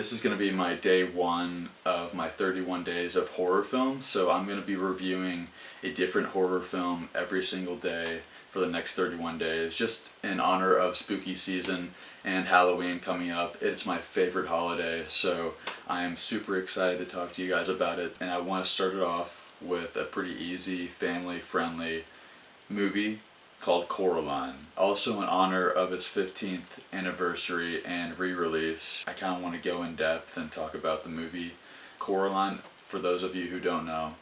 This is going to be my day 1 of my 31 days of horror films, so I'm going to be reviewing a different horror film every single day for the next 31 days, just in honor of spooky season and Halloween coming up. It's my favorite holiday, so I am super excited to talk to you guys about it, and I want to start it off with a pretty easy, family-friendly movie called Coraline. Also in honor of its 15th anniversary and re-release, I kind of want to go in depth and talk about the movie. Coraline, for those of you who don't know,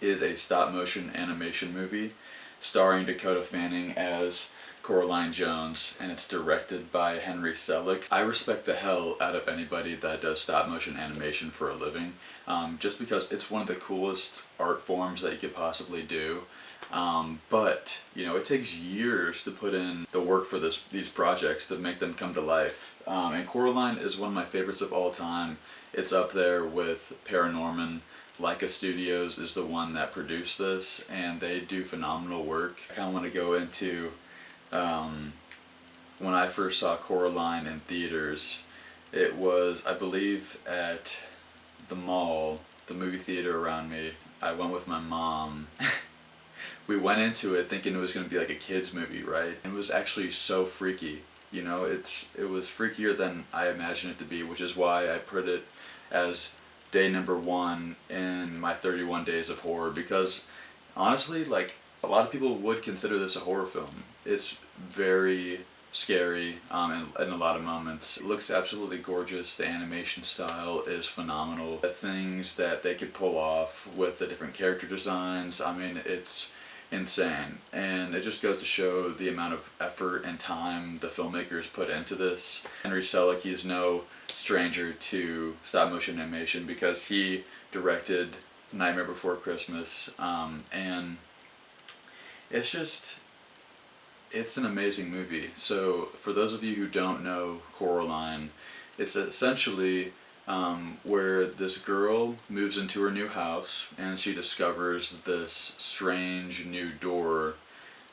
is a stop-motion animation movie starring Dakota Fanning as Coraline Jones, and it's directed by Henry Selick. I respect the hell out of anybody that does stop-motion animation for a living, just because it's one of the coolest art forms that you could possibly do. But you know, it takes years to put in the work for these projects to make them come to life. And Coraline is one of my favorites of all time. It's up there with Paranorman. Laika Studios is the one that produced this, and they do phenomenal work. I kind of want to go into when I first saw Coraline in theaters. It was, I believe, at the mall, the movie theater around me. I went with my mom. We went into it thinking it was going to be like a kid's movie, right? It was actually so freaky. You know, it was freakier than I imagined it to be, which is why I put it as day number 1 in my 31 days of horror, because honestly, like, a lot of people would consider this a horror film. It's very scary in a lot of moments. It looks absolutely gorgeous. The animation style is phenomenal. The things that they could pull off with the different character designs, I mean, it's insane, and it just goes to show the amount of effort and time the filmmakers put into this. Henry Selick, he is no stranger to stop motion animation because he directed Nightmare Before Christmas, and it's an amazing movie. So for those of you who don't know Coraline, it's essentially where this girl moves into her new house and she discovers this strange new door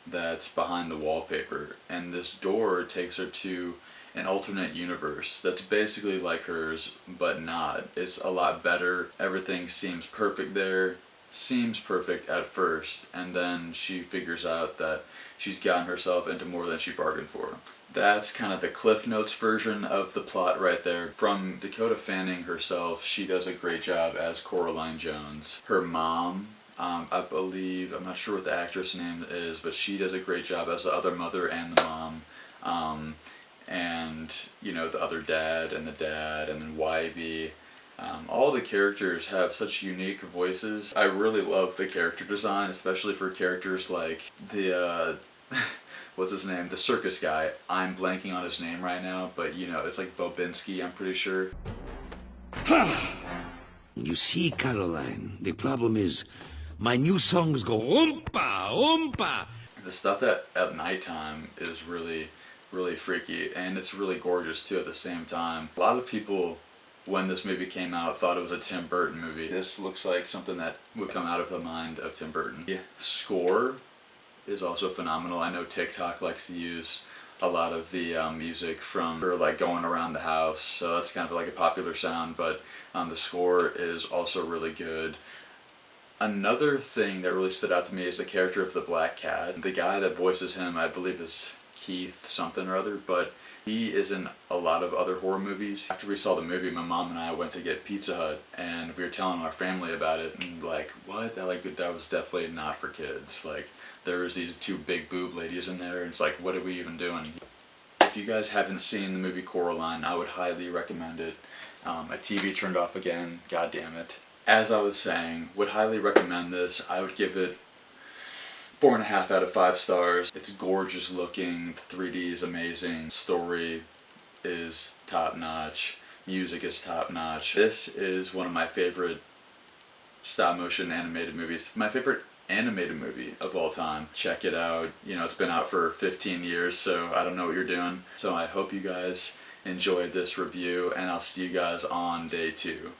that's behind the wallpaper, and this door takes her to an alternate universe that's basically like hers but not. It's a lot better. Everything seems perfect there. Seems perfect at first, and then she figures out that she's gotten herself into more than she bargained for. That's kind of the Cliff Notes version of the plot right there. From Dakota Fanning herself, she does a great job as Coraline Jones. Her mom, I believe, I'm not sure what the actress name is, but she does a great job as the other mother and the mom. And, you know, the other dad, and then Wybie. All the characters have such unique voices. I really love the character design, especially for characters like the, what's his name? The circus guy. I'm blanking on his name right now, but you know, it's like Bobinski, I'm pretty sure. You see, Caroline, the problem is my new songs go oompa, oompa. The stuff at nighttime is really, really freaky, and it's really gorgeous too at the same time. A lot of people, when this movie came out, thought it was a Tim Burton movie. This looks like something that would come out of the mind of Tim Burton. The score is also phenomenal. I know TikTok likes to use a lot of the music from her, like, going around the house, so that's kind of like a popular sound, but the score is also really good. Another thing that really stood out to me is the character of the black cat. The guy that voices him, I believe, is Keith something or other, but he is in a lot of other horror movies. After we saw the movie, my mom and I went to get Pizza Hut, and we were telling our family about it, and like, what? That was definitely not for kids. Like, there was these 2 big boob ladies in there, and it's like, what are we even doing? If you guys haven't seen the movie Coraline, I would highly recommend it. My TV turned off again, god damn it. As I was saying, would highly recommend this. I would give it 4.5 out of 5 stars. It's gorgeous looking, 3D is amazing, story is top notch, music is top notch. This is one of my favorite stop motion animated movies. My favorite animated movie of all time. Check it out. You know, it's been out for 15 years, so I don't know what you're doing. So I hope you guys enjoyed this review, and I'll see you guys on day 2.